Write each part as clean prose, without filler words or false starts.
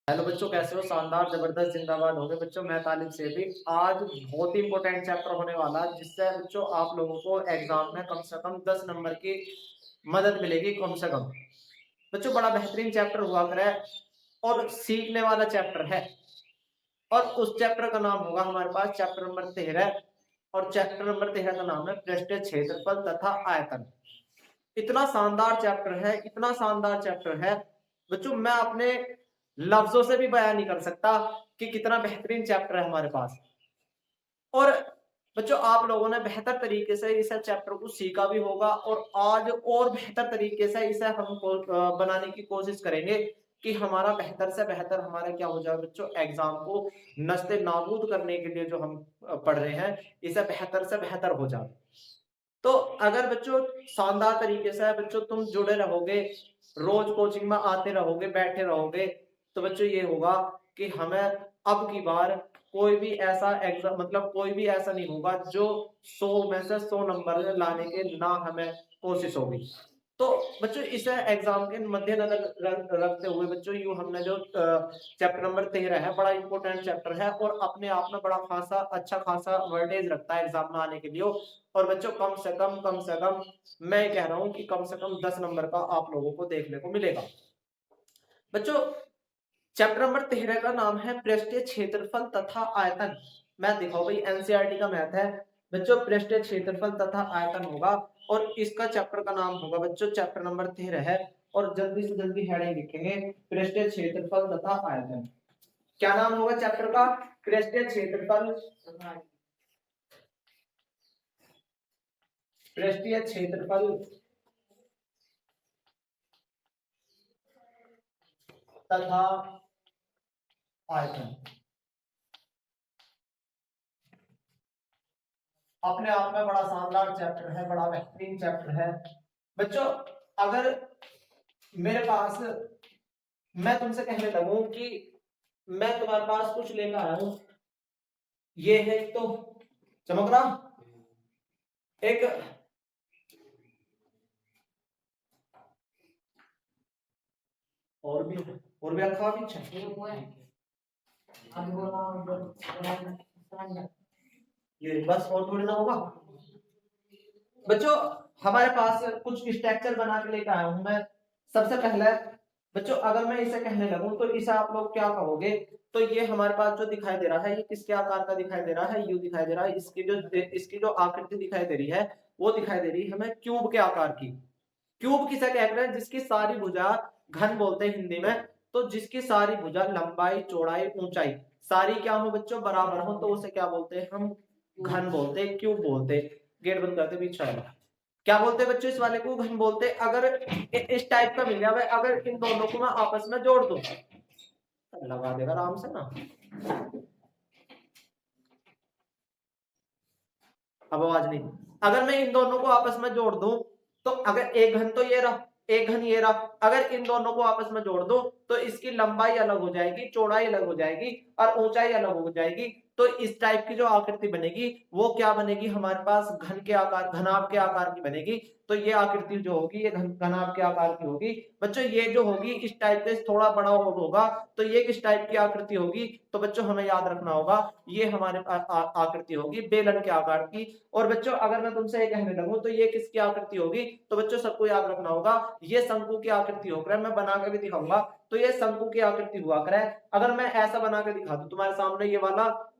Hello बच्चों, कैसे हो? शानदार, जबरदस्त, जिंदाबाद हो गए बच्चों। मैं तालिब से भी आज बहुत ही इंपॉर्टेंट चैप्टर होने वाला है, जिससे बच्चों आप लोगों को एग्जाम में कम से कम 10 नंबर की मदद मिलेगी कम से कम। बच्चों बड़ा बेहतरीन चैप्टर हुआ करे और सीखने वाला चैप्टर है। और उस चैप्टर का नाम होगा हमारे पास चैप्टर नंबर 13। और चैप्टर नंबर 13 का नाम है पृष्ठीय क्षेत्रफल तथा आयतन। इतना शानदार चैप्टर है, इतना शानदार चैप्टर है बच्चों, मैं अपने लफ्जों से भी बयान नहीं कर सकता कि कितना बेहतरीन चैप्टर है हमारे पास। और बच्चों आप लोगों ने बेहतर तरीके से इस चैप्टर को सीखा भी होगा, और आज और बेहतर तरीके से इसे हम बनाने की कोशिश करेंगे कि हमारा बेहतर से बेहतर हमारा क्या हो जाए बच्चों, एग्जाम को नस्ते नाबूद करने के लिए जो हम पढ़ रहे हैं, इसे बेहतर से बेहतर हो जाए। तो अगर बच्चों शानदार तरीके से बच्चों तुम जुड़े रहोगे, रोज कोचिंग में आते रहोगे, बैठे रहोगे, तो बच्चों ये होगा कि हमें अब की बार कोई भी ऐसा एग्जाम मतलब कोई भी ऐसा नहीं होगा जो 100 में से 100 नंबर लाने के ना हमें कोशिश होगी। तो बच्चों इस एग्जाम के मद्देनजर रखते हुए बच्चों यूं हमने जो चैप्टर नंबर 13 है, बड़ा इंपॉर्टेंट चैप्टर है और अपने आप में बड़ा खासा अच्छा खासा वर्टेज रखता है एग्जाम में आने के लिए। और बच्चों कम से कम मैं कह रहा हूं कि कम से कम 10 नंबर का आप लोगों को देखने को मिलेगा। बच्चों चैप्टर नंबर 13 का नाम है पृष्ठीय क्षेत्रफल तथा आयतन। मैथ दिखाओ भाई, एनसीईआरटी का मैथ है बच्चों, पृष्ठीय क्षेत्रफल तथा आयतन होगा। और इसका चैप्टर का नाम होगा बच्चों चैप्टर नंबर 13 है। और जल्दी से जल्दी हेडिंग लिखेंगे, पृष्ठीय क्षेत्रफल तथा आयतन। क्या नाम होगा चैप्टर का? पृष्ठीय क्षेत्रफल, पृष्ठीय क्षेत्रफल तथा आयतन। अपने आप में बड़ा शानदार चैप्टर है, बड़ा बेहतरीन चैप्टर है बच्चों। अगर मेरे पास मैं तुमसे कहने लगूं कि मैं तुम्हारे पास कुछ लेकर आया हूं, ये है तो चमक रहा एक और भी रखा भी ये बस, और थोड़ी ना होगा बच्चों। हमारे पास कुछ स्ट्रक्चर बना के लेकर आया हूं मैं। सबसे पहले बच्चों अगर मैं इसे कहने लगूं तो इसे आप लोग क्या कहोगे? तो ये हमारे पास जो दिखाई दे रहा है, ये किसके आकार का दिखाई दे रहा है? यू दिखाई दे रहा है। इसकी जो आकृति दिखाई दे रही है, वो दिखाई दे रही है हमें क्यूब के आकार की। क्यूब किसे कहते हैं? जिसकी सारी भुजा, घन बोलते हैं हिंदी में, तो जिसकी सारी भुजा लंबाई चौड़ाई ऊंचाई सारी क्या हो बच्चों, बराबर हो, तो उसे क्या बोलते हैं हम? घन बोलते हैं, क्यूब बोलते हैं। गेट बंद करते बीच वाला क्या बोलते हैं बच्चों? इस वाले को घन बोलते हैं। अगर इस टाइप का मिल जाए, अगर इन दोनों को मैं आपस में जोड़ दूं, लगा देगा आराम से ना। अब आवाज नहीं। अगर मैं इन दोनों को आपस में जोड़ दूं, तो अगर एक घन तो ये रहा, एक घन ये रहा, अगर इन दोनों को आपस में जोड़ दो तो इसकी लंबाई अलग हो जाएगी, चौड़ाई अलग हो जाएगी और ऊंचाई अलग हो जाएगी। तो इस टाइप की जो आकृति बनेगी वो क्या बनेगी? हमारे पास घन के आकार, घनाभ के आकार की बनेगी। तो ये आकृति जो होगी ये घनाभ के आकार की होगी बच्चों। ये जो होगी इस टाइप से थोड़ा बड़ा होगा, तो ये किस टाइप की आकृति होगी? तो बच्चों हमें याद रखना होगा, ये हमारे आकृति होगी बेलन के आकार की। और बच्चों अगर मैं तुमसे ये कहने लगूं तो ये किसकी आकृति होगी? तो बच्चों सबको याद रखना होगा, ये शंकु की आकृति होकर, मैं बना के भी दिखाऊंगा तो ये शंकु की आकृति हुआ करे। अगर मैं ऐसा बना के दिखा दूं तुम्हारे सामने, ये वाला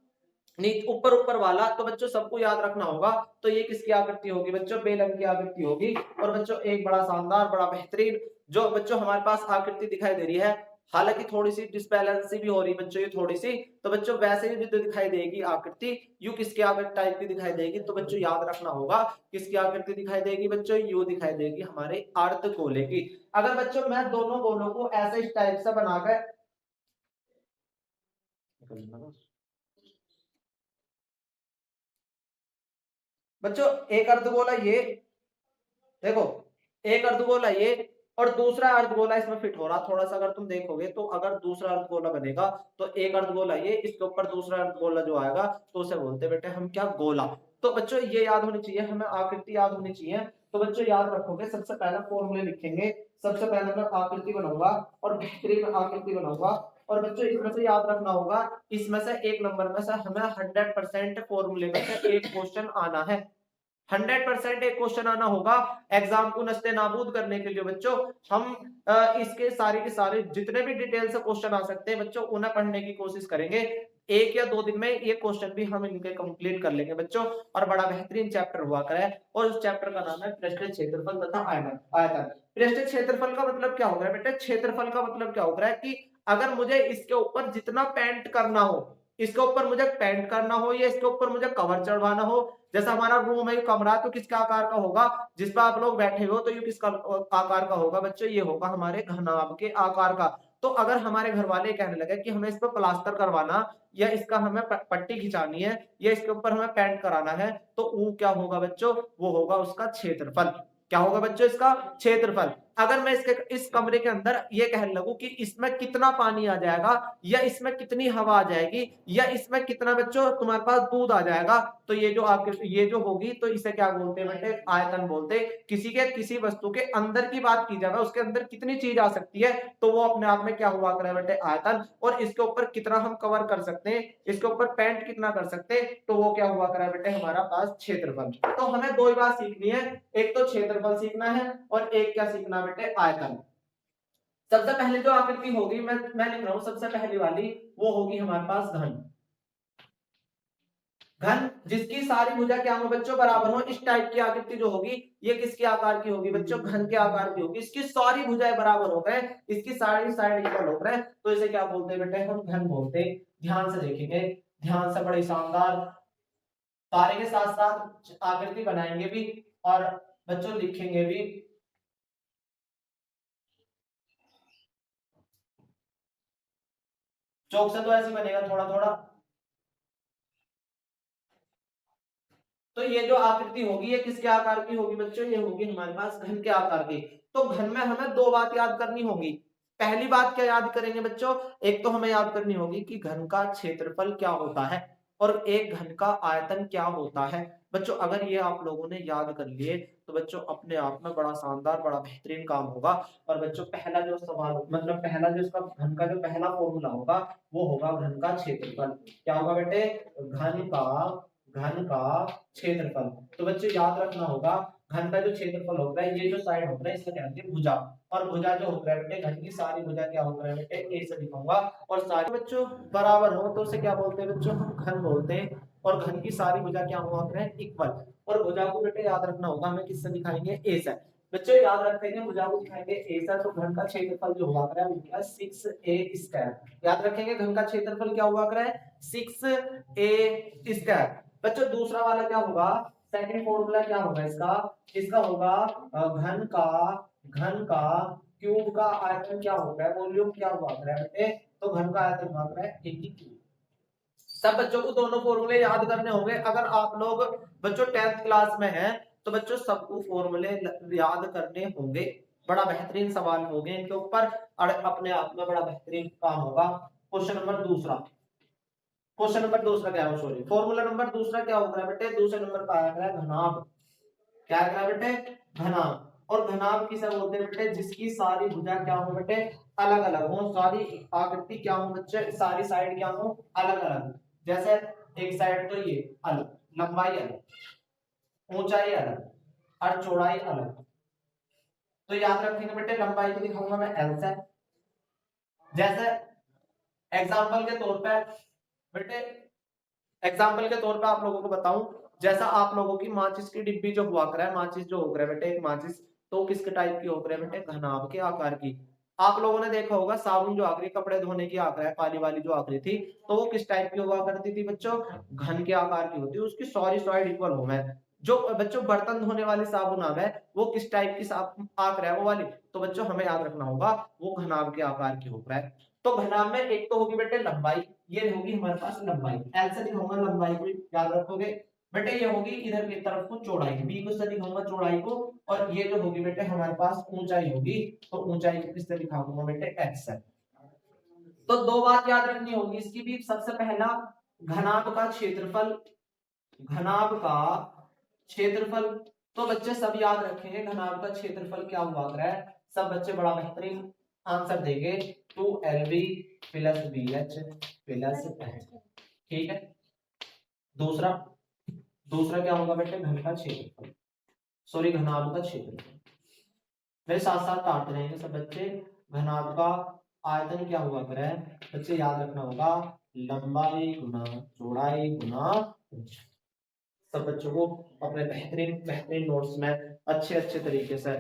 नीचे ऊपर ऊपर वाला, तो बच्चों सबको याद रखना होगा, तो ये किसकी आकृति होगी बच्चों? बेलन की आकृति होगी। और बच्चों एक बड़ा शानदार, बड़ा बेहतरीन जो बच्चों हमारे पास आकृति दिखाई दे रही है, हालांकि थोड़ी सी डिसबैलेंस भी हो रही है बच्चों, ये थोड़ी सी, तो बच्चों वैसे ही जो दिखाई देगी आकृति, यू किसकी आकृति टाइप की दिखाई देगी? तो बच्चों याद रखना होगा किसकी आकृति दिखाई देगी बच्चों? यू दिखाई देगी हमारे अर्धगोले की। अगर बच्चों मैं दोनों गोलों को ऐसे इस टाइप से बनाकर, बच्चों एक अर्धगोला ये देखो, एक अर्धगोला ये और दूसरा अर्धगोला इसमें फिट हो रहा, थोड़ा सा अगर तुम देखोगे तो अगर दूसरा अर्धगोला बनेगा तो एक अर्धगोला ये, इसके ऊपर दूसरा अर्धगोला जो आएगा तो उसे बोलते बेटे हम क्या? गोला। तो बच्चों ये याद होनी चाहिए हमें, आकृति याद होनी चाहिए। तो बच्चों याद रखोगे, सबसे पहला फॉर्मूले लिखेंगे, सबसे पहले मैं आकृति बनाऊंगा और बेहतरीन आकृति बनाऊंगा। और बच्चों इसमें से याद रखना होगा, इसमें से एक नंबर में से हमें 100% फॉर्मूले में से एक क्वेश्चन आना है। 100% एक क्वेश्चन आना होगा। एग्जाम को नस्ते नाबूद करने के लिए बच्चों हम इसके सारे के सारे जितने भी डिटेल से क्वेश्चन आ सकते हैं बच्चों उन्हें पढ़ने की कोशिश करेंगे। 1 या 2 दिन में ये क्वेश्चन भी हम इनके कंप्लीट कर लेंगे बच्चों। और बड़ा बेहतरीन चैप्टर हुआ करे और उस चैप्टर का नाम है पृष्ठीय क्षेत्रफल तथा आयतन। आयतन पृष्ठीय क्षेत्रफल का मतलब क्या होगा बेटा? क्षेत्रफल का मतलब क्या होगा कि अगर मुझे इसके ऊपर जितना पेंट करना हो, इसके ऊपर मुझे पेंट करना हो या इसके ऊपर मुझे कवर चढ़वाना हो, जैसा हमारा रूम है कमरा, तो किसके आकार का होगा? जिस पर आप लोग बैठे हो तो ये किसका आकार का होगा बच्चों? ये होगा हमारे घनाभ के आकार का। तो अगर हमारे घर वाले कहने लगे कि हमें इस पर प्लास्टर करवाना या इसका हमें पट्टी खिंचानी है या इसके ऊपर हमें पेंट कराना है, तो वो क्या होगा बच्चों? वो होगा उसका क्षेत्रफल। क्या होगा बच्चों? इसका क्षेत्रफल। अगर मैं इस कमरे के अंदर ये कहने लगूं कि इसमें कितना पानी आ जाएगा या इसमें कितनी हवा आ जाएगी या इसमें कितना बच्चों तुम्हारे पास दूध आ जाएगा, तो ये जो होगी तो इसे क्या बोलते हैं बेटे? आयतन बोलते हैं। किसी वस्तु के अंदर की बात की जाए, उसके अंदर कितनी चीज आ सकती है, तो वो अपने आप में क्या हुआ करे बेटे? आयतन। और इसके ऊपर कितना हम कवर कर सकते हैं, इसके ऊपर पेंट कितना कर सकते हैं, तो वो क्या हुआ करे बेटे? हमारा पास क्षेत्रफल। तो हमें 2 ही बात सीखनी है, एक तो क्षेत्रफल सीखना है और एक क्या सीखना बेटे? आयतन। सबसे पहले जो आकृति होगी मैं लिख रहा हूं, सबसे पहली वाली वो होगी हमारे पास घन। घन जिसकी सारी भुजा क्या हो बच्चों? बराबर हो। इस टाइप की आकृति जो होगी ये किसके आकार की होगी बच्चों? घन के आकार की होगी। इसकी सारी भुजाएं बराबर हो गए, इसकी सारी साइड इक्वल हो गए, तो इसे क्या बोलते हैं बेटे? हम घन बोलते हैं। ध्यान से देखेंगे, ध्यान से, बड़ी शानदार तारे के साथ साथ आकृति बनाएंगे भी और बच्चों लिखेंगे भी। चौक से तो ऐसे बनेगा थोड़ा थोड़ा। तो ये जो आकृति होगी ये किसके आकार की होगी बच्चों? ये होगी हमारे पास घन के आकार की। तो घन में हमें 2 बात याद करनी होगी। पहली बात क्या याद करेंगे बच्चों? एक तो हमें याद करनी होगी कि घन का क्षेत्रफल क्या होता है और एक घन का आयतन क्या होता है। बच्चों अगर ये आप लोगों ने याद कर लिए तो बच्चों अपने आप में बड़ा शानदार बड़ा बेहतरीन काम होगा। और बच्चों पहला जो सवाल मतलब पहला जो इसका घन का जो पहला फॉर्मूला होगा वो होगा घन का क्षेत्रफल। क्या होगा बेटे? घन का क्षेत्रफल। तो बच्चों याद रखना होगा घन का जो क्षेत्रफल होता है, ये जो साइड होता है इसका कहते हैं भुजा। और भुजा जो होता है बेटे, घन की सारी भुजा क्या होता है बेटे? ए से लिखूंगा। और सारे बच्चों बराबर हो तो उसे क्या बोलते हैं बच्चों? हम घन बोलते हैं। और घन की सारी भुजा क्या हुआ करे? इक्वल। और भुजा को बेटे याद रखना होगा हमें किससे दिखाएंगे? ए से। बच्चों याद रखेंगे भुजा को दिखाएंगे ए से, तो घन का क्षेत्रफल जो हुआ करे वो क्या? 6a²। याद रखेंगे घन का क्षेत्रफल क्या हुआ करे? 6a²। बच्चों दूसरा वाला क्या होगा? सेकंड फॉर्मूला क्या होगा इसका? इसका होगा घन का क्यूब का आयतन क्या होता है? वॉल्यूम क्या हुआ है बेटे? तो घन का आयतन हुआ है 80 क्यूब। सब बच्चों को दोनों फॉर्मूले याद करने होंगे। अगर आप लोग बच्चों 10th क्लास में हैं तो बच्चों सबको फॉर्मूले याद करने होंगे। बड़ा बेहतरीन सवाल होंगे इनके ऊपर और अपने आप में बड़ा बेहतरीन काम होगा। क्वेश्चन नंबर दूसरा, क्वेश्चन नंबर दूसरा क्या है? सॉरी, फॉर्मूला नंबर दूसरा क्या होगा बेटे? दूसरे नंबर पर आया है घनाभ। क्या है बेटे? घनाभ। और घनाभ किसे बोलते हैं बेटे? जिसकी सारी भुजा क्या हो बेटे? अलग अलग हो। सारी आकृति क्या हो बच्चे? सारी साइड क्या हो? अलग अलग। जैसे एक साइड तो ये अलग, लंबाई अलग, ऊंचाई अलग और चौड़ाई अलग। तो याद रखेंगे बेटे लंबाई को दिखाऊंगा मैं एल से। जैसे एग्जाम्पल के तौर पे बेटे, एग्जाम्पल के तौर पे आप लोगों को बताऊं, जैसा आप लोगों की माचिस की डिब्बी जो हुआ करे, माचिस जो हो करे बेटे, एक माचिस तो किसके टाइप की हो करे बेटे? घनाभ के आकार की। आप लोगों ने देखा होगा साबुन जो आखिरी कपड़े धोने की आकर है, काली वाली जो आखिरी थी, तो वो किस टाइप की हुआ करती थी बच्चों? घन के आकार की होती है। उसकी सॉरी साइड इक्वल हो है। जो बच्चों बर्तन धोने वाली साबुन आ है वो किस टाइप की आकर है? वो वाली। तो बच्चों हमें याद रखना होगा वो घनाभ के आकार की होकर है। तो घनाभ में एक तो होगी बेटे लंबाई, ये होगी हमारे पास लंबाई, एल से दिखाऊंगा लंबाई को, याद रखोगे बेटे। ये होगी इधर की तरफ को चौड़ाई, बी को से दिखाऊंगा चौड़ाई को। और ये जो होगी बेटे हमारे पास ऊंचाई होगी, तो ऊंचाई को किससे दिखाऊंगा बेटे? एक्स से। तो 2 बात याद रखनी होगी इसकी भी। सबसे पहला घनाभ का क्षेत्रफल, घनाभ का क्षेत्रफल। तो बच्चे सब याद रखेंगे घनाभ का क्षेत्रफल क्या हुआ करे। सब बच्चे बड़ा बेहतरीन आंसर देंगे। 2lb plus B H plus H. ठीक है। दूसरा दूसरा क्या होगा बेटे, घन का क्षेत्रफल, सॉरी घनाभ का क्षेत्रफल। मेरे साथ साथ काटते रहेंगे सब बच्चे। घनाभ का आयतन क्या हुआ करे बच्चे, याद रखना होगा लंबाई गुना चौड़ाई गुना ऊंचाई। सब बच्चों को अपने बेहतरीन बेहतरीन नोट्स में अच्छे अच्छे तरीके से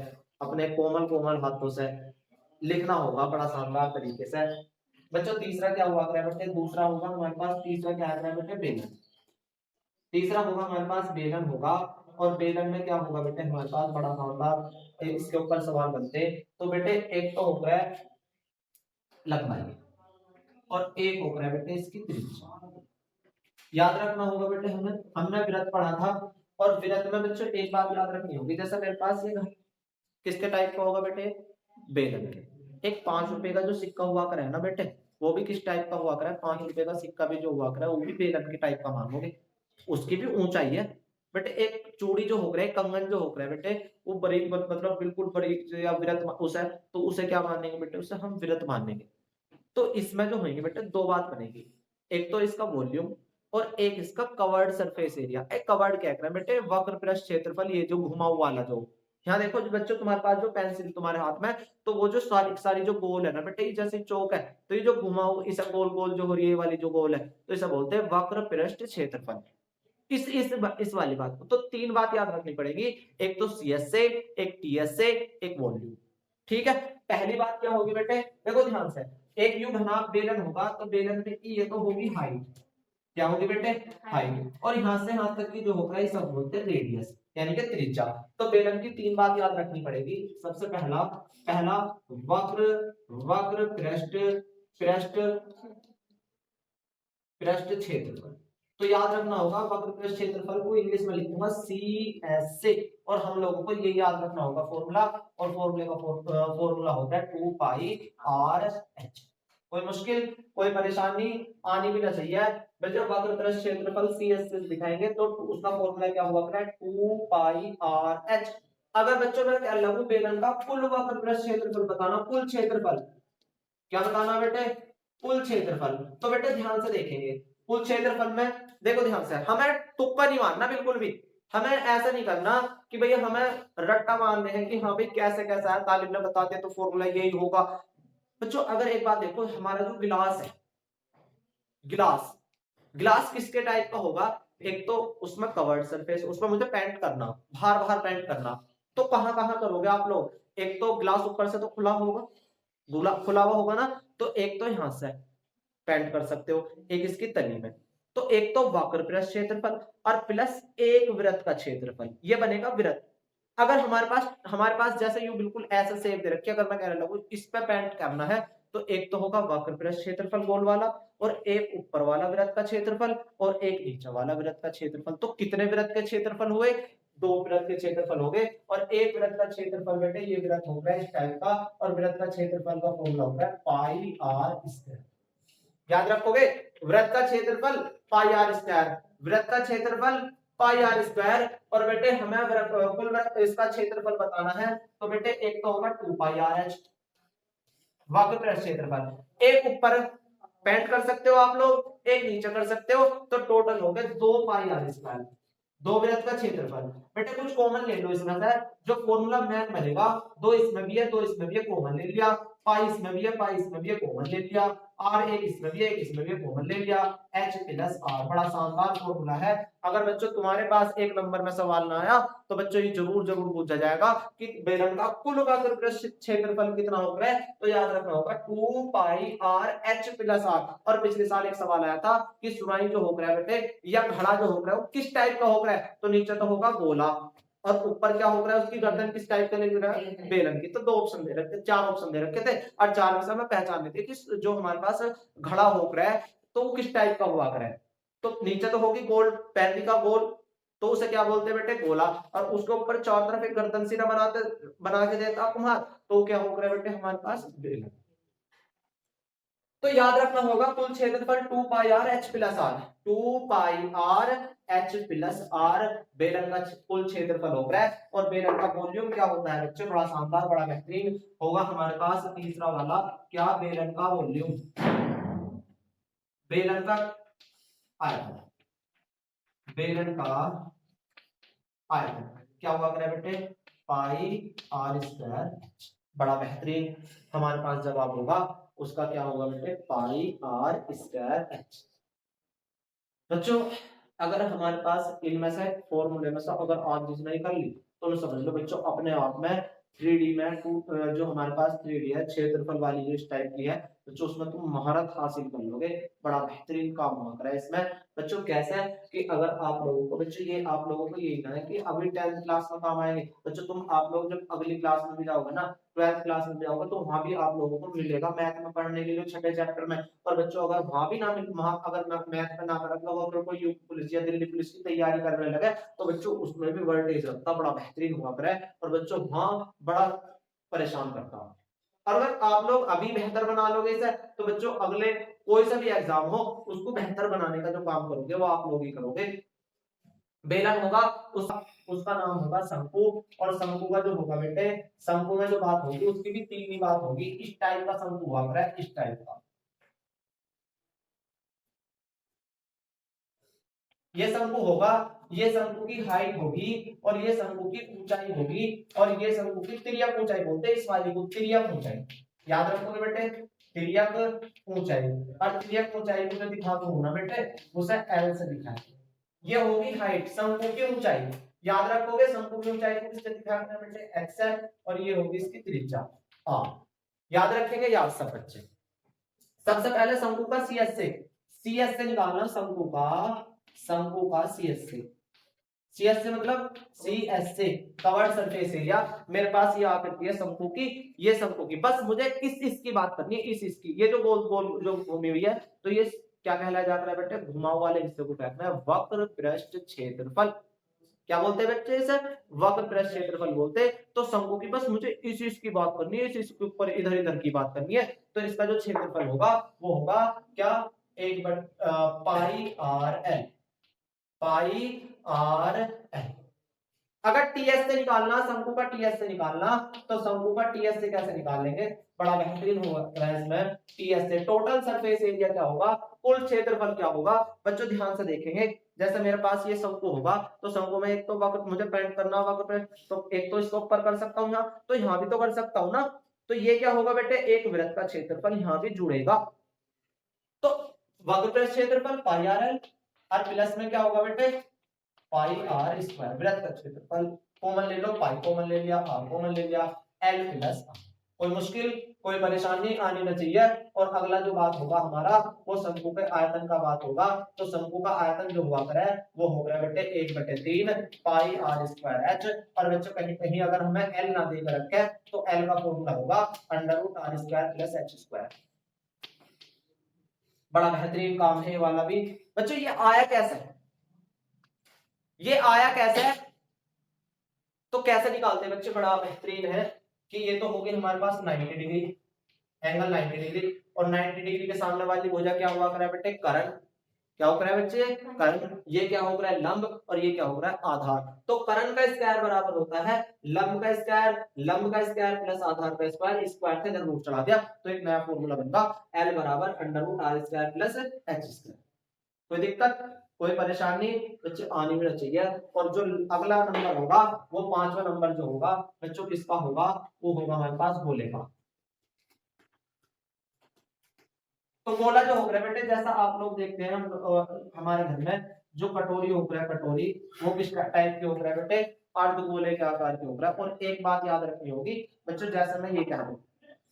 अपने कोमल कोमल हाथों से लिखना होगा बड़ा शानदार तरीके से। बच्चों तीसरा क्या हुआ करे बेटे, दूसरा होगा हमारे पास, तीसरा क्या है बेटे, बेलन। तीसरा होगा हमारे पास बेलन होगा, और बेलन में क्या होगा बेटे हमारे पास बड़ा शानदार इसके ऊपर सवाल बनते। तो बेटे एक तो हो गया लंबाई और एक हो गया बेटे इसकी त्रिज्या। याद रखना होगा बेटे, हमने वृत्त पढ़ा था, और वृत्त में बच्चों एक बात याद रखनी होगी, जैसे मेरे पास ये किसके टाइप का होगा बेटे, बेलन के। एक 5 रुपए का जो सिक्का हुआ करे है ना बेटे, वो भी किस टाइप का हुआ करे, 5 रुपए का सिक्का भी जो हुआ करे वो भी बेलन के टाइप का मानोगे, उसकी भी ऊंचाई है बेटे। एक चूड़ी जो हो रहा है, कंगन जो हो रहा है बेटे, वो बड़ी मतलब बिल्कुल बड़ी या वृत्त उसे, तो उसे क्या मानेंगे बेटे, उसे हम वृत्त मानेंगे। तो इसमें जो होंगे बेटे दो बात बनेगी, एक तो इसका वॉल्यूम और एक इसका कवर्ड सरफेस एरिया। एक कवर्ड क्या है बेटे, वक्र पृष्ठ क्षेत्रफल, ये जो घुमा हुआ वाला जो, यहाँ देखो जो बच्चों तुम्हारे पास जो पेंसिल तुम्हारे हाथ में, तो वो जो सारी सारी जो गोल है ना बेटे, जैसे चौक है, तो ये जो घुमा हुआ इसे गोल गोल जो हो रही है वाली जो गोल है, तो इसे बोलते हैं वक्र पृष्ठ क्षेत्रफल। इस वाली बात को तो 3 बात याद रखनी पड़ेगी, एक तो सी एस से, एक टी एस से, एक वॉल्यूम। ठीक है। पहली बात क्या होगी बेटे, देखो ध्यान से, एक यू घनाभ बेलन होगा, तो बेलन में ये तो होगी हाइट, क्या होगी बेटे, हाइट, और यहां से यहां तक की जो होगा ये सब बोलते हैं रेडियस, यानी कि त्रिज्या। तो बेलन की 3 बात याद रखनी पड़ेगी। सबसे पहला पहला वक्र वक्र पृष्ठ पृष्ठ पृष्ठ क्षेत्रफल। तो याद रखना होगा वक्र पृष्ठ क्षेत्रफल को इंग्लिश में लिखूंगा सी एस से, और हम लोगों को ये याद रखना होगा फॉर्मूला, और फॉर्मूले का फॉर्मूला होता है 2 पाई आर एच। कोई मुश्किल कोई परेशानी आनी भी ना चाहिए। जब वक्र पृष्ठ क्षेत्रफल सी एस से दिखाएंगे तो उसका फॉर्मूला क्या हुआ करेगा, 2 पाई आर एच। अगर बच्चों में क्या लघु बेलन का कुल वक्र पृष्ठ क्षेत्रफल बताना, कुल क्षेत्रफल क्या बताना बेटे, कुल क्षेत्रफल। तो बेटे ध्यान से देखेंगे, कुल क्षेत्रफल में देखो ध्यान से, हमें तुक्का नहीं मारना बिल्कुल भी, हमें ऐसा नहीं करना कि भैया हमें रट्टा मारने हैं कि हाँ भाई कैसे कैसा है, तालिब ने बता दिया तो फॉर्मूला यही होगा। बच्चों अगर एक बात देखो, हमारा जो गिलास है, गिलास गिलास किसके टाइप का होगा, एक तो उसमें कवर्ड सरफेस, उसमें मुझे पेंट करना, बाहर बाहर पेंट करना, तो कहां कहां करोगे आप लोग, एक तो गिलास ऊपर से तो खुला होगा, खुला हुआ होगा ना, तो एक तो यहां से पेंट कर सकते हो, एक इसकी तली में। तो एक तो वक्र पृष्ठ क्षेत्रफल और प्लस एक वृत्त का क्षेत्रफल, ये बनेगा वृत्त। अगर हमारे पास जैसे यू बिल्कुल ऐसे सेव दे रखी है, अगर मैं कहने लगूं इस पे पेंट करना है, तो एक तो होगा वक्र पृष्ठ क्षेत्रफल गोल वाला, और एक ऊपर वाला वृत्त का क्षेत्रफल, और एक नीचे वाला वृत्त का क्षेत्रफल। तो कितने वृत्त के क्षेत्रफल हुए, 2 वृत्त के क्षेत्रफल हो गए, और एक वृत्त का क्षेत्रफल बेटे ये वृत्त हो गया इस टाइप का, और वृत्त का क्षेत्रफल का फॉर्मूला होगा पाई आर स्क्वायर। याद रखोगे, वृत्त का क्षेत्रफल पाई आर स्क्वायर, वृत्त का क्षेत्रफल पाई आर स्क्वायर। और बेटे हमें कुल वृत्त इसका क्षेत्रफल बताना है, तो बेटे एक तो होगा 2 पाई आर एच वक्र पृष्ठ क्षेत्रफल, एक ऊपर पेंट कर सकते हो आप लोग, एक नीचे कर सकते हो, तो टोटल हो गए 2 पाई आर स्क्वायर, 2 वृत्त का क्षेत्रफल। बेटे कुछ कॉमन ले लो इसमें से, जो फॉर्मूला मैथ बनेगा, 2 इसमें भी है 2 इसमें भी है, कॉमन ले लिया, पाई इसमें भी है पाई इसमें भी है, कॉमन ले लिया, आर एक इसमें भी है एक इसमें भी है, कॉमन ले लिया, एच प्लस आर। बड़ा शानदार फॉर्मूला है। अगर बच्चों तुम्हारे पास 1 नंबर में सवाल ना आया, तो बच्चों ये जरूर जरूर पूछा जाएगा कि बेलन का कुल वक्र पृष्ठ क्षेत्रफल कितना होगा है, तो याद रखना होगा 2 pi R H plus are. और पिछले साल एक सवाल आया था कि सुराही जो होगा है बेटे, या घड़ा जो होगा है वो किस टाइप का होगा है, तो नीचे तो होगा गोला, और ऊपर क्या होगा है उसकी गर्दन किस टाइप का ले रहा है, बेलन की। तो 2 ऑप्शन दे रखे, 4 ऑप्शन दे रखे थे, और 4 में से हमें पहचाननी थी कि जो हमारे पास घड़ा हो रहा है तो वो किस टाइप का हुआ करे। तो नीचे तो होगी गोल, पैरवी का गोल, तो उसे क्या बोलते हैं बेटे, गोला, और उसके ऊपर चारों तरफ एक गर्दन सिरा बना के देता कुम्हार, तो क्या हो रहा है बेटे हमारे पास बेलन। तो याद रखना होगा कुल क्षेत्रफल 2 pi R H plus R, 2 pi R H plus R बेलन का कुल क्षेत्रफल होगा है। और बेलन का वॉल्यूम क्या होता है बच्चों, बड़ा शानदार बड़ा बेहतरीन होगा हमारे पास तीसरा वाला, क्या बेलन का वॉल्यूम, बेलन का आयतन, बेलन का आयतन क्या हुआ करे बेटे, पाई आर स्क्वायर। बड़ा बेहतरीन हमारे पास जवाब होगा उसका, क्या होगा बेटे, पाई आर स्क्वायर एच। बच्चों अगर हमारे पास इनमें से फॉर्मूले में से अगर आप चीज नहीं कर ली तो समझ लो बच्चों अपने आप में 3D में जो हमारे पास 3D है, क्षेत्रफल वाली जो इस टाइप की है बच्चों, उसमें तुम महारत हासिल कर लोगे। बड़ा बेहतरीन काम होगा इसमें बच्चों। कैसे है कि अगर आप लोगों को बच्चों, ये आप लोगों को यही ना है कि अभी 10th क्लास में काम आएंगे बच्चों, तुम आप लोग जब अगली क्लास में भी जाओगे ना, 12th क्लास में जाओगे, तो वहां भी आप लोगों को मिलेगा मैथ में पढ़ने के लिए छठे चैप्टर में। और बच्चों अगर वहां भी ना मिल, वहां अगर मैथ में ना कर लो, अगर कोई यूपी पुलिस या दिल्ली पुलिस की तैयारी करने लगे तो बच्चों उसमें भी वर्टेज रखता बड़ा बेहतरीन हुआ करे, और बच्चों वहां बड़ा परेशान करता हूं। और अगर आप लोग अभी बेहतर बना लोगे इसे तो बच्चों अगले कोई सा भी एग्जाम हो उसको बेहतर बनाने का जो काम करोगे वो आप लोग ही करोगे। बेलन होगा उसका नाम होगा शंकु, और शंकु का जो होगा बेटे, शंकु में जो बात होगी उसकी भी तीन ही बात होगी। इस टाइप का शंकु हुआ है, इस टाइप का ये शंकु होगा, ये शंकु की हाइट होगी और ये शंकु की ऊंचाई होगी, और ये शंकु की तिर्यक ऊंचाई बोलते हैं इस वाली को, तिर्यक ऊंचाई। याद रखोगे बेटे, तिर्यक ऊंचाई। और तिर्यक ऊंचाई को जो दिखा दूं ना बेटे, उसे एल से दिखाएं। ये होगी हाइट, शंकु की ऊंचाई। याद रखोगे शंकु की ऊंचाई को किससे दिखाते हैं बेटे, एक्स है, और ये होगी इसकी त्रिज्या आर। याद रखेंगे याद सब बच्चे। सबसे पहले शंकु का सीएस से, सीएस से निकालना शंकु का, शंकु का सीएस से। सीएस से मतलब सीएस से कवर्ड सरफेस एरिया। मेरे पास ये आकृति है शंकु की, ये शंकु की, बस मुझे किस इसकी बात करनी है, इस इसकी, ये जो गोल गोल जो घूमी हुई है तो ये क्या कहलाया जाता है बेटे, घुमाव वाले हिस्से को कहते हैं वक्र पृष्ठ क्षेत्रफल। क्या बोलते हैं बच्चे इसे, वक्र पृष्ठ क्षेत्रफल बोलते हैं। तो शंकु की बस मुझे इस इसकी बात करनी है, इस इसके ऊपर इधर इधर की बात करनी है। तो इसका जो क्षेत्रफल होगा वो होगा क्या, पाई आर एल, पाई आर एल। अगर टीएस से निकालना, शंकु का टीएस से निकालना, तो शंकु का टीएस से कैसे निकालेंगे, बड़ा बेहतरीन होगा इसमें। टीएस से टोटल सरफेस एरिया क्या होगा, कुल क्षेत्रफल क्या होगा। बच्चों ध्यान से देखेंगे, जैसे मेरे पास ये शंकु होगा तो शंकु में एक तो वक्र मुझे पेंट करना होगा वक्र, तो एक तो इसको ऊपर कर सकता हूँ यहाँ, तो यहाँ भी तो कर सकता हूँ ना। तो ये क्या होगा बेटे, एक वृत्त का क्षेत्रफल यहाँ भी जुड़ेगा। तो वक्र पृष्ठ क्षेत्रफल पाई आर एल, और प्लस में क्या होगा बेटे, पाई आर स्क्वायर, वृत्त का क्षेत्रफल। कॉमन ले लो, पाई कॉमन ले लिया, आर कॉमन ले लिया, एल प्लस आर। कोई मुश्किल कोई परेशानी आनी न चाहिए। और अगला जो बात होगा हमारा वो शंकु के आयतन का बात होगा। तो शंकु का आयतन जो हुआ करे वो हो गया बेटे 1/3 पाई आर स्क्वायर एच। और बच्चों कहीं कहीं अगर हमें एल ना देकर रखे तो एल का फॉर्मूला होगा √r square plus H square. बड़ा बेहतरीन काम है ये वाला भी। बच्चों ये आया कैसे, ये आया कैसे है, तो कैसे निकालते हैं बच्चे, बड़ा बेहतरीन है कि ये तो हो गई हमारे पास 90 डिग्री, एंगल 90 डिग्री, और 90 डिग्री के सामने वाली भुजा क्या हुआ करा बेटे, कर्ण। क्या हो रहा है बच्चे, कर्ण। ये क्या हो रहा है, लंब, और ये क्या हो रहा है, आधार। तो कर्ण का स्क्वायर बराबर होता है लंब का स्क्वायर, लंब का स्क्वायर प्लस आधार का स्क्वायर, स्क्वायर से इधर रूट चढ़ा दिया तो एक नया फॉर्मूला बनता L बराबर √r square plus h square. कोई दिक्कत कोई परेशानी बच्चे आनी भी चाहिए। और जो अगला नंबर होगा वो पांचवा नंबर जो होगा बच्चों किसका होगा, वो होगा हमारे पास गोले का। तो गोला जो हो रहा है बेटे, जैसा आप लोग देखते हैं हमारे घर में जो कटोरी हो रहा है, कटोरी वो किस टाइप की हो रहा है बेटे, अर्धगोले के आकार की हो रहा है। और एक बात याद रखनी होगी बच्चों, जैसे मैं ये कह रहा हूँ,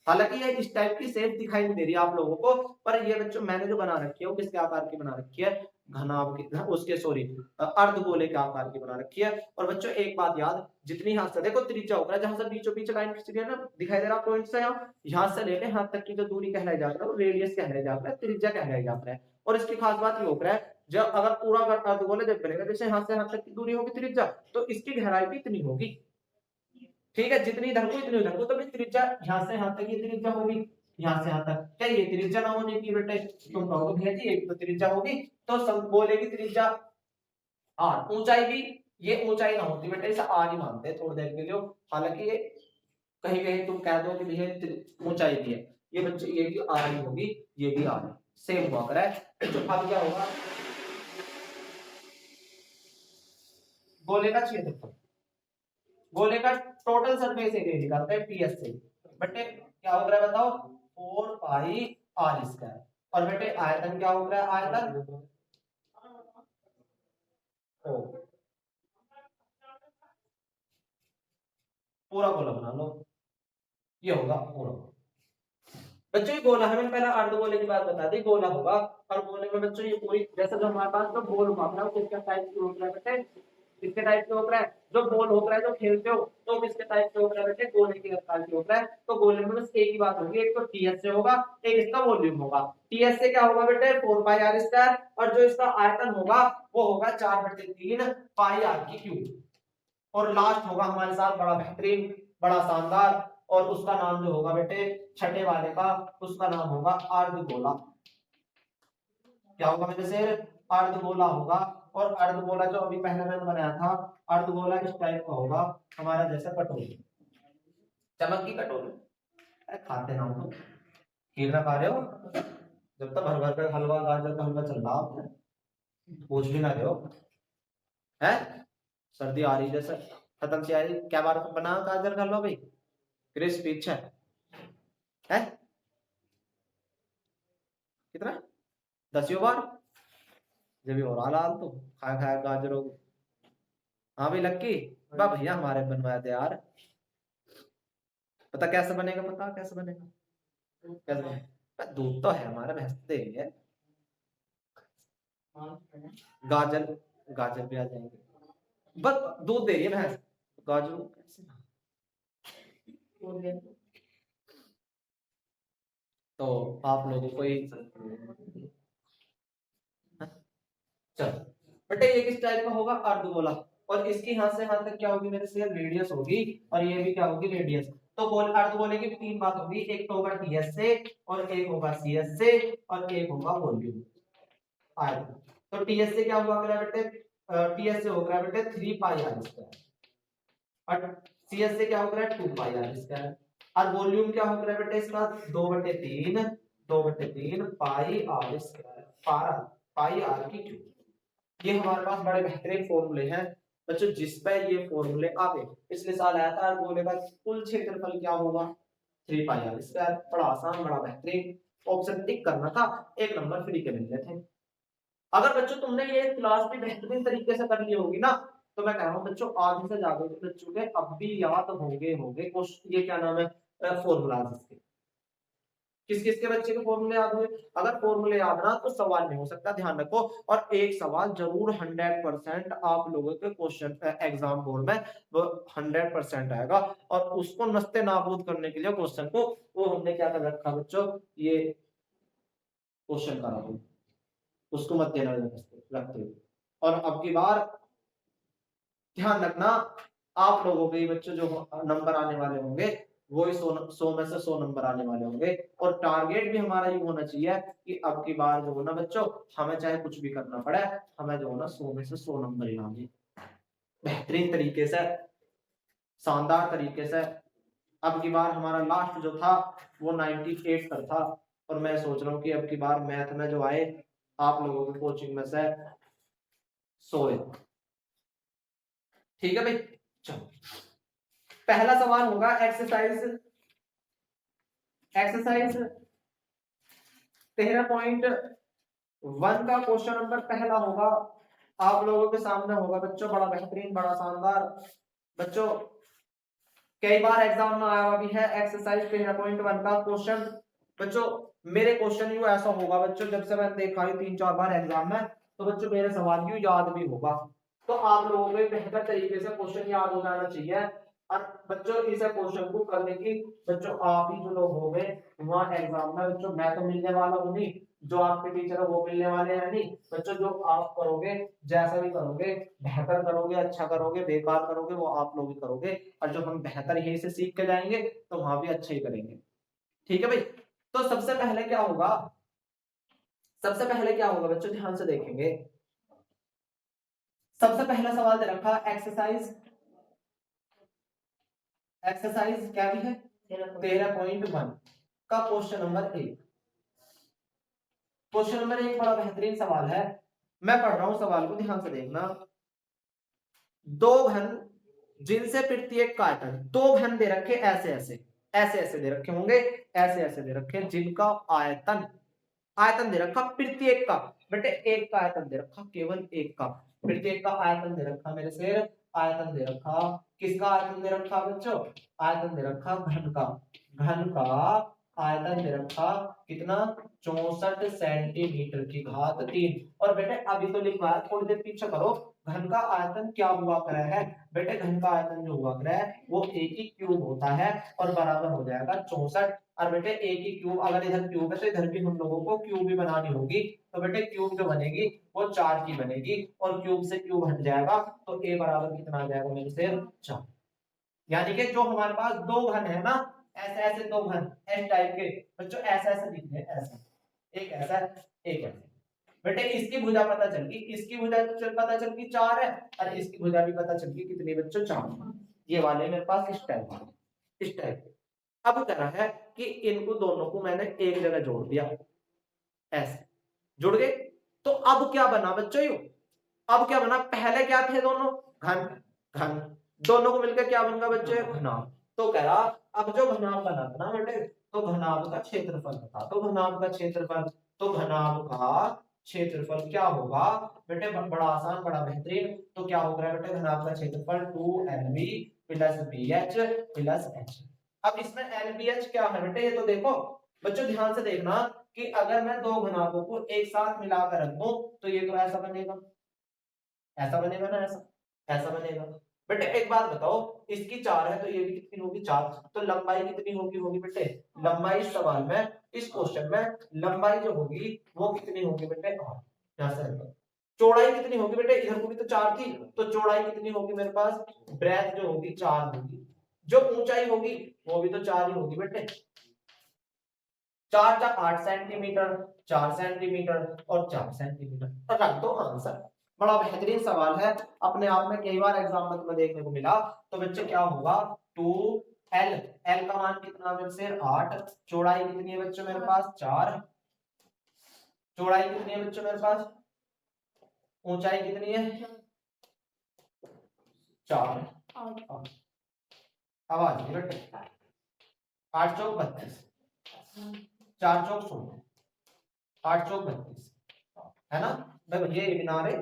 हालांकि ये इस टाइप की शेप दिखाई नहीं दे रही आप लोगों को, पर ये बच्चों मैंने जो बना रखी है वो किसके आकार की बना रखी है, घनाभ की, उसके सॉरी अर्धगोले के आकार की बना रखी है। और बच्चों एक बात याद, जितनी हाथ से देखो त्रिज्या होगा, जहां से बीचों बीच लाइन खींच रही है ना, दिखाई दे रहा पॉइंट से, यहाँ से लेके हाथ तक की जो दूरी कहलाई जाता है वो रेडियस कहलाई जाता है, त्रिज्या कहलाई जाता है। और इसकी खास बात ये होता है, जब अगर पूरा अर्धगोले जब बनेगा, जैसे हाथ से हाथ तक की दूरी होगी त्रिज्या, तो इसकी गहराई भी इतनी होगी। ठीक है, जितनी इधर को इतनी उधर को, तो त्रिज्या यहाँ से यहाँ तक की त्रिज्या होगी, यहाँ से यहाँ तक। क्या ये त्रिज्या ना होने की बेटे, तुम कहोगे भैया जी एक तो त्रिज्या होगी, तो गोले की त्रिज्या आर, ऊंचाई भी, ये ऊंचाई ना होती बेटे, इसे आर ही मानते हैं थोड़ी देर के लिए। हालांकि ये कहीं कहीं तुम कह दो कि भैया ऊंचाई भी है, ये बच्चे ये भी आर ही होगी, ये भी आर है। सेम हुआ करे। तो अब क्या होगा, गोले का क्षेत्रफल, गोले का टोटल सरफेस एरिया निकालते हैं टीएस से। बेटे क्या हो रहा है बताओ, 4 पाई आर स्क्वायर। और बेटे आयतन क्या हो रहा है, आयतन ओ, पूरा गोला बना लो, ये होगा पूरा। बच्चों ये गोला है, मैंने पहले अर्धगोले की बात बता दी, गोला होगा। और गोले में बच्चों ये पूरी, जैसे जो हमारे पास तो गोल मापना है किसका टाइप की होता है बेटे, किसके टाइप के होता है, जो गोल होता है जो खेलते हो तो किसके टाइप के होता है बेटे, गोले के आकार के होता है। तो गोले में बस एक ही बात होगी, एक तो टीएस से होगा, एक इसका वॉल्यूम होगा। टीएस से क्या होगा बेटे, 4 पाई आर स्क्वायर, और जो इसका आयतन होगा वो होगा 4/3 पाई आर की क्यूब। और लास्ट होगा हमारे साथ बड़ा बेहतरीन, बड़ा शानदार, और उसका नाम जो होगा बेटे छठे वाले का, उसका नाम होगा अर्धगोला। क्या होगा मेरे से, अर्धगोला होगा। और अर्धगोला जो अभी पहले मैंने बनाया था, अर्धगोला इस टाइप का होगा हमारा, जैसा कटोरी, चमक की कटोरी। खाते ना हो तो खीर ना खा रहे हो, जब तक भर भर कर हलवा, गाजर का हलवा चल रहा है, पूछ भी ना रहे हो है। सर्दी आ रही जैसे खत्म से आ रही, क्या बार बना गाजर का हलवा भाई, क्रिस्पी अच्छा है, कितना 10 बार जब भी हो रहा लाल तो खाया खाया गाजरों को। हाँ भाई लक्की, बा भैया हमारे बनवाए थे यार, पता कैसे बनेगा, पता कैसे बनेगा, कैसे बनेगा, दूध तो है हमारे, भैंस दे रही है, गाजर, गाजर भी आ जाएंगे, बस दूध दे रही है भैंस, गाजर कैसे, तो आप लोगों को ही चलो बेटे ये किस टाइप का होगा, अर्धगोला। और इसकी यहां से यहां तक क्या होगी मेरे से, रेडियस होगी, और ये भी क्या होगी, रेडियस। तो गोल अर्धगोले की भी 3 बात होगी, एक तो होगा टीएस से, और एक होगा सीएस से, और एक होगा वॉल्यूम आयतन। तो टीएस से क्या हुआ मेरा बेटे, टीएस से होगा बेटे 3 पाई आर स्क्वायर, और सीएस से क्या होगा 2 पाई आर स्क्वायर, और वॉल्यूम क्या होगा बेटे इसका 2/3 पाई आर स्क्वायर, पाई आर की क्यूब। ये हमारे पास बड़े बेहतरीन फॉर्मूले हैं बच्चों, जिस पर ये फॉर्मूले आ गए। पिछले साल आया था गोले का कुल क्षेत्रफल क्या होगा, 3 पाई आर स्क्वायर। बड़ा आसान, बड़ा बेहतरीन, ऑप्शन टिक करना था, 1 नंबर फ्री के मिल गए थे। अगर बच्चों तुमने ये क्लास भी बेहतरीन तरीके से कर ली होगी ना, तो मैं कह रहा हूँ बच्चों आधे से ज्यादा बच्चों के अब भी याद होंगे ये क्या नाम है, फॉर्मूलाज इसके। किस किस के बच्चे के फॉर्मूले याद हुए, अगर फॉर्मूले याद ना तो सवाल नहीं हो सकता, ध्यान रखो। और एक सवाल जरूर 100% आप लोगों के क्वेश्चन एग्जाम बोर्ड में वो 100% आएगा, और उसको नस्ते नाबूद करने के लिए क्वेश्चन को वो हमने क्या कर रखा बच्चों, ये क्वेश्चन करा हुआ, उसको मद्देनजर रखते हुए। और अब की बार ध्यान रखना, आप लोगों के बच्चों जो नंबर आने वाले होंगे वो ही 100 में से 100 नंबर आने वाले होंगे। और टारगेट भी हमारा ये होना चाहिए कि अब की बार जो है ना बच्चों, हमें चाहे कुछ भी करना पड़े, हमें जो है ना 100 में से 100 नंबर ही लाने, बेहतरीन तरीके से, शानदार तरीके से। अब की बार हमारा लास्ट जो था वो 98 पर था, और मैं सोच रहा हूँ कि अब की बार मैथ में जो आए आप लोगों की कोचिंग में से 100। ठीक है भाई, चलो पहला सवाल होगा एक्सरसाइज 13.1 का क्वेश्चन नंबर पहला होगा, आप लोगों के सामने होगा बच्चों, बड़ा बेहतरीन, बड़ा शानदार बच्चों, कई बार एग्जाम में आया हुआ भी है। एक्सरसाइज 13.1 का क्वेश्चन बच्चों, मेरे क्वेश्चन यू ऐसा होगा बच्चों, जब से मैंने देखा है 3-4 बार एग्जाम में, तो बच्चों मेरे सवाल यू याद भी होगा। तो आप लोगों को बेहतर तरीके से क्वेश्चन याद हो जाना चाहिए। और बच्चों इस क्वेश्चन को करने की बच्चों आप ही जो लोग हो गए वहां एग्जाम में बच्चों, मैं तो मिलने वाला हूँ नहीं, जो आपके टीचर है वो मिलने वाले हैं नहीं बच्चों। जो आप करोगे, जैसा भी करोगे, बेहतर करोगे, अच्छा करोगे, बेकार करोगे, वो आप लोग ही करोगे। और जो हम बेहतर यही से सीख के जाएंगे तो वहां भी अच्छा ही करेंगे। ठीक है भाई, तो सबसे पहले क्या होगा, सबसे पहले क्या होगा बच्चों, ध्यान से देखेंगे। सबसे पहला सवाल दे रखा एक्सरसाइज, एक्सरसाइज क्या भी है 13.1 का क्वेश्चन नंबर 1। क्वेश्चन नंबर 1 बड़ा बेहतरीन सवाल है, मैं पढ़ रहा हूं सवाल को ध्यान से देखना। दो घन जिनसे प्रत्येक का आयतन, दो घन दे रखे ऐसे ऐसे ऐसे ऐसे दे रखे होंगे, ऐसे ऐसे दे रखे जिनका आयतन, आयतन दे रखा प्रत्येक का, बेटे एक का आयतन दे रखा, केवल एक का, प्रत्येक का आयतन दे रखा मेरे शेर, आयतन दे रखा, किसका आयतन दे रखा बच्चों, आयतन दे रखा घन का, घन का आयतन दे रखा कितना, 64 सेंटीमीटर की घात 3। और बेटे अभी तो लिखा है, थोड़ी देर पीछे करो, घन का आयतन क्या हुआ करे है बेटे, घन का आयतन जो हुआ करे है वो ए की क्यूब होता है और बराबर हो जाएगा 64। और बेटे ए की क्यूब, अगर इधर क्यूब है तो इधर भी हम लोगों को क्यूब भी बनानी होगी, तो बेटे क्यूब जो बनेगी वो 4 की बनेगी, और क्यूब से क्यूब हट जाएगा तो ए बराबर कितना आ जाएगा मेरे से 4। यानी कि जो हमारे पास दो घन है ना, ऐसे ऐसे दो घन एस टाइप के बच्चों, ऐसे ऐसे दिख रहे हैं, ऐसे एक ऐसा एक ऐसा, बेटे इसकी भुजा पता चल गई, इसकी भुजा पता चल गई 4 है, और इसकी भुजा भी पता चल गई कितनी बच्चों 4, ये वाले मेरे पास इस टाइप, इस टाइप। अब कह रहा है कि इनको दोनों को मैंने एक जगह जोड़ दिया, ऐसे जुड़ गए, तो अब क्या बना बच्चों यू, अब क्या बना, पहले क्या थे दोनों घन, घन दोनों को मिलकर क्या बन गया बच्चे घनाभ। तो कह रहा अब जो घनाभ बना था ना बेटे, तो घनाभ का क्षेत्रफल था, तो घनाभ का क्षेत्रफल, तो घनाभ का क्षेत्रफल क्या होगा बेटे, बड़ा आसान बड़ा बेहतरीन, तो क्या होगा बेटे घनाभ का क्षेत्रफल 2lb plus bh plus h। अब इसमें lbh क्या है बेटे, ये तो देखो बच्चों ध्यान से देखना कि अगर मैं दो घनाभों को एक साथ मिलाकर रख दूं तो ये तो ऐसा बनेगा, ऐसा बनेगा ना, ऐसा ऐसा बनेगा। बेटे एक बात बताओ, इसकी 4 है तो ये भी कितनी होगी 4, तो लंबाई कितनी होगी, होगी बेटे लंबाई, इस सवाल में इस क्वेश्चन में लंबाई जो होगी वो कितनी होगी बेटे 8, यहां से चौड़ाई कितनी होगी बेटे, इधर को भी तो 4 थी, तो चौड़ाई कितनी होगी मेरे पास, ब्रेथ जो होगी 4 होगी, जो ऊंचाई होगी वो भी तो 4 ही होगी बेटे, 4 4 8 सेंटीमीटर, 4 सेंटीमीटर और 4 सेंटीमीटर, तो रख दो आंसर। बड़ा बेहतरीन सवाल है, अपने आप में कई बार एग्जाम में देखने को मिला। तो बच्चे क्या होगा 2l, l का मान कितना मेरे से 8, चौड़ाई कितनी है बच्चों मेरे पास 4, चौड़ाई कितनी है बच्चों मेरे पास, ऊंचाई कितनी है 4, आवाज बेटे 8 चौक 32, 4 चौक 16, 8 चौक 32 है ना भाई, भैया ये किनारे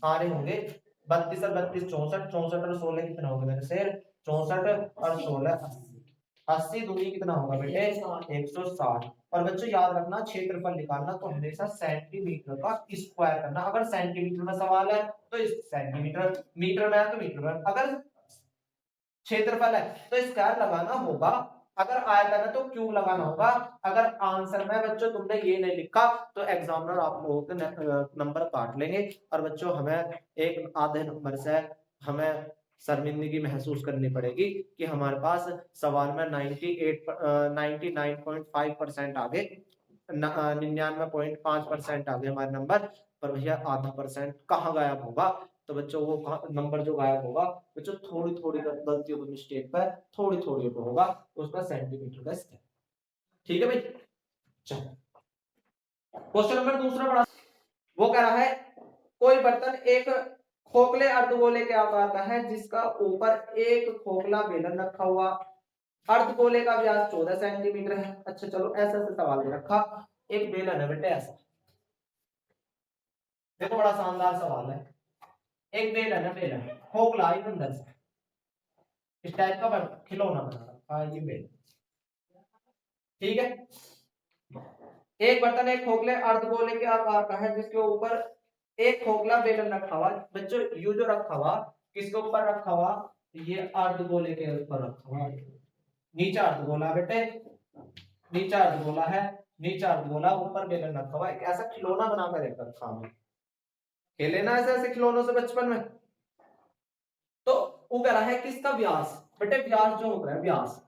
आ रहे होंगे 32 और 32 64, 64 और 16 कितना होगा मेरे से 64 और 16 80, 80 दूनी कितना होगा बेटे 160। और बच्चों याद रखना क्षेत्रफल निकालना तो हमेशा सेंटीमीटर का स्क्वायर करना, अगर सेंटीमीटर में सवाल है तो इस सेंटीमीटर, मीटर में है तो मीटर में, अगर क्षेत्रफल है तो स्क्वायर लगाना होगा, अगर आयतन है तो क्यूब लगाना होगा। अगर आंसर में बच्चों तुमने ये नहीं लिखा तो एग्जामिनर आप लोगों के नंबर काट लेंगे, और बच्चों हमें एक आधे नंबर से हमें शर्मिंदगी महसूस करनी पड़ेगी कि हमारे पास सवाल में 99.5% आ गए, 99.5% आ गए हमारे नंबर, पर भैया आधा परसेंट कहाँ गायब होगा, तो बच्चों वो नंबर जो गायब होगा बच्चों थोड़ी थोड़ी गलतियों को मिस्टेक पर थोड़ी थोड़ी को होगा, उसका सेंटीमीटर का स्क्वायर, ठीक है भाई। चलो क्वेश्चन नंबर दूसरा बड़ा, वो कह रहा है कोई बर्तन एक खोखले अर्धगोले के आकार का है जिसका ऊपर एक खोखला बेलन रखा हुआ, अर्धगोले का व्यास 14 सेंटीमीटर है। अच्छा चलो ऐसा ऐसा सवाल रखा, एक बेलन है बेटे ऐसा, देखो बड़ा शानदार सवाल है, एक बेलन है, बेलन खोखला अंदर से इस टाइप का खिलौना बना रखा है ये बेलन, ठीक है। एक बर्तन एक खोखले अर्धगोले के आकार का है जिसके ऊपर एक खोखला बेलन रखा हुआ, बच्चों यू जो रखा हुआ किसके ऊपर रखा हुआ, ये अर्धगोले के ऊपर रखा हुआ, नीचा अर्धगोला बेटे, नीचा अर्धगोला है, नीचा अर्धगोला ऊपर बेलन रखा हुआ, एक ऐसा खिलौना बनाकर रखा है, खेले ना ऐसे ऐसे खिलौनों से बचपन में। तो वो कह रहा है कि इसका व्यास, बेटे व्यास जो होता है व्यास,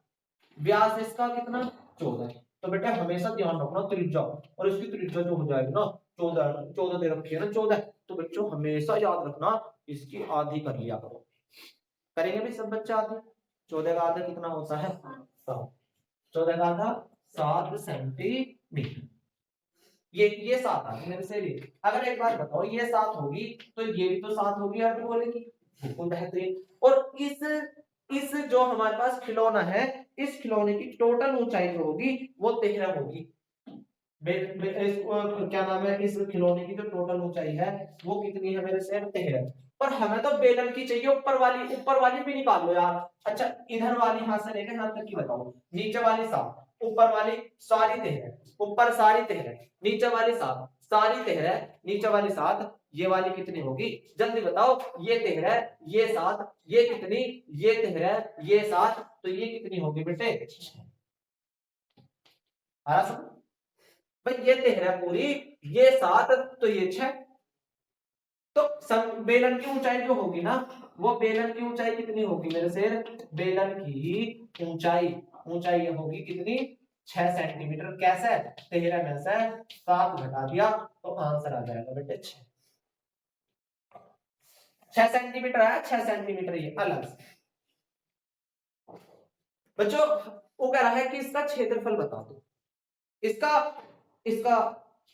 व्यास इसका कितना 14, तो बेटे हमेशा ध्यान रखना त्रिज्या, और इसकी त्रिज्या जो हो जाएगी ना 14, 14 दे रखी है ना 14, तो बच्चों हमेशा याद रखना इसकी आधी कर लिया करो, करेंगे भी सब बच्चे आधी, 14 का आधा कितना होता है 7, 14 का आधा 7 सेंटीमीटर, ये 7 आ गई मेरे से। अगर एक बात बताओ, ये 7 होगी तो ये भी तो 7 होगी अर्धगोले की। बिल्कुल बेहतरीन। और इस जो हमारे पास खिलौना है, इस खिलौने की टोटल ऊंचाई जो होगी वो 13 होगी। क्या नाम है, इस खिलौने की जो टोटल ऊंचाई है वो कितनी है मेरे से, 13। पर हमें तो बेलन की चाहिए, ऊपर वाली भी निकाल लो यार। अच्छा, इधर वाली हाथ से लेकर हाथ तक की बताओ। नीचे वाली 7, ऊपर वाली सारी 13, ऊपर सारी 13, नीचे वाली 7 सारी 13, नीचे वाली 7, ये वाली कितनी होगी जल्दी बताओ। ये 13, ये 7, ये कितनी, ये 13, ये 7, तो ये कितनी होगी बेटे, आ रहा समझ? भाई ये 13 पूरी, ये 7, तो ये 6। तो बेलन की ऊंचाई जो होगी ना, वो बेलन की ऊंचाई कितनी होगी मेरे से, बेलन की ऊंचाई ऊंचाई ये होगी कितनी, 6 सेंटीमीटर। कैसे, 13 में से 7 घटा दिया तो आंसर आ जाएगा बेटे 6। 6 सेंटीमीटर आया, 6 सेंटीमीटर ये अलग से। बच्चों वो कह रहा है कि इसका क्षेत्रफल बता दो। इसका इसका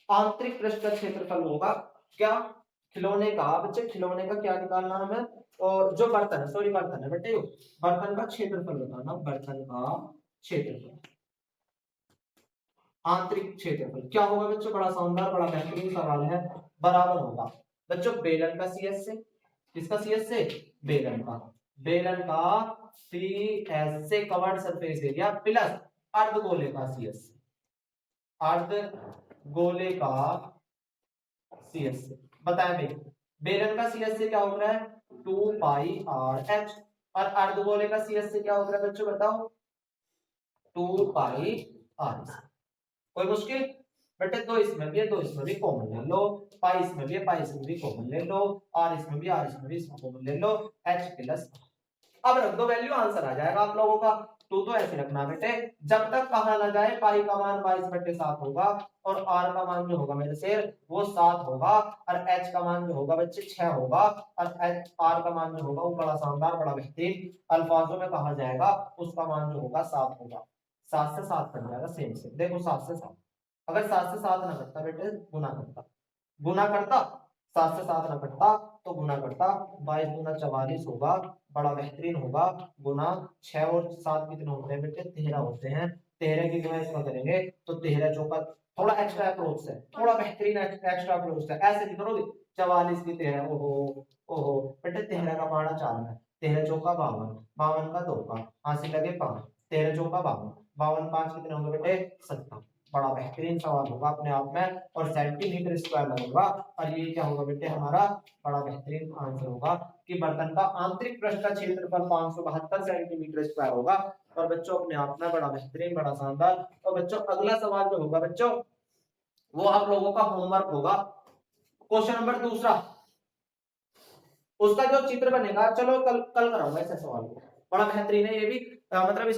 आंतरिक पृष्ठ का क्षेत्रफल होगा क्या, खिलौने का, बच्चे खिलौने का क्या निकालना हमें, और जो बर्तन है, सॉरी बर्तन है बेटे, बर्तन का क्षेत्रफल बताना, बर्तन का क्षेत्रफल, आंतरिक क्षेत्रफल क्या होगा बच्चों, बड़ा शानदार बड़ा बेहतरीन सवाल है। बराबर होगा बच्चों बेलन का सीएस से, किसका सीएस से, बेलन का सीएस से कवर्ड सरफेस एरिया प्लस अर्धगोले का सीएस, अर्धगोले का सीएस से। बताया भाई, बेलन का सीएस से क्या हो रहा है, 2 पाई आर एच, और अर्धगोले का सीएस से क्या हो रहा है बच्चों बताओ, 2 पाई आर। कोई मुश्किल बेटे, दो इसमें भी है, दो इसमें भी कॉमन ले लो, पाई इसमें भी है, पाई इसमें भी कॉमन ले लो, आर इसमें भी, आर इसमें भी कॉमन ले लो, एच प्लस। अब रख दो वैल्यू, आंसर आ जाएगा आप लोगों का। तो ऐसे रखना बेटे, जब तक कहा ना जाए पाई का मान 22/7 होगा, और आर का मान जो होगा मेरे से वो 7 होगा, और एच का मान जो होगा बच्चे 6 होगा, और एच आर का मान जो होगा वो बड़ा शानदार बड़ा बेहतरीन अल्फाजों में कहा जाएगा, उसका मान जो होगा 7 होगा। 7 से 7 कट जाएगा, सेम से देखो 7 से 7, अगर 7 से 7 ना कटता बेटे गुना करता, गुना करता, 7 से 7 ना कटता तो गुना करता, 22 गुना 44 होगा, बड़ा बेहतरीन होगा, गुना 6 और 7 कितने होते हैं बेटे, 13 होते हैं। 13 की गुना इसमें करेंगे तो 13 चौका, थोड़ा एक्स्ट्रा अप्रोच है, थोड़ा बेहतरीन एक्स्ट्रा अप्रोच है, ऐसे नहीं करोगे 44 की 13, ओहो ओहो बेटे 13 का पाना 4 है, 13 चौका 52, 52 का 2 का हासिल लगे 5, 13 चौका 52, 52 5 कितने होंगे बेटे 70। बड़ा बेहतरीन सवाल होगा अपने आप में, और सेंटीमीटर स्क्वायर लगेगा, और ये क्या होगा बेटे हमारा बड़ा बेहतरीन आंसर होगा कि बर्तन का आंतरिक पृष्ठ का क्षेत्रफल 572 सेंटीमीटर स्क्वायर होगा। और बच्चों अपने आप में बड़ा बेहतरीन बड़ा शानदार। और बच्चों अगला सवाल जो होगा बच्चों वो आप लोगों का होमवर्क होगा, क्वेश्चन नंबर दूसरा, उसका जो चित्र बनेगा, चलो कल कराऊंगा ऐसे सवाल को, बड़ा बेहतरीन है ये भी, मतलब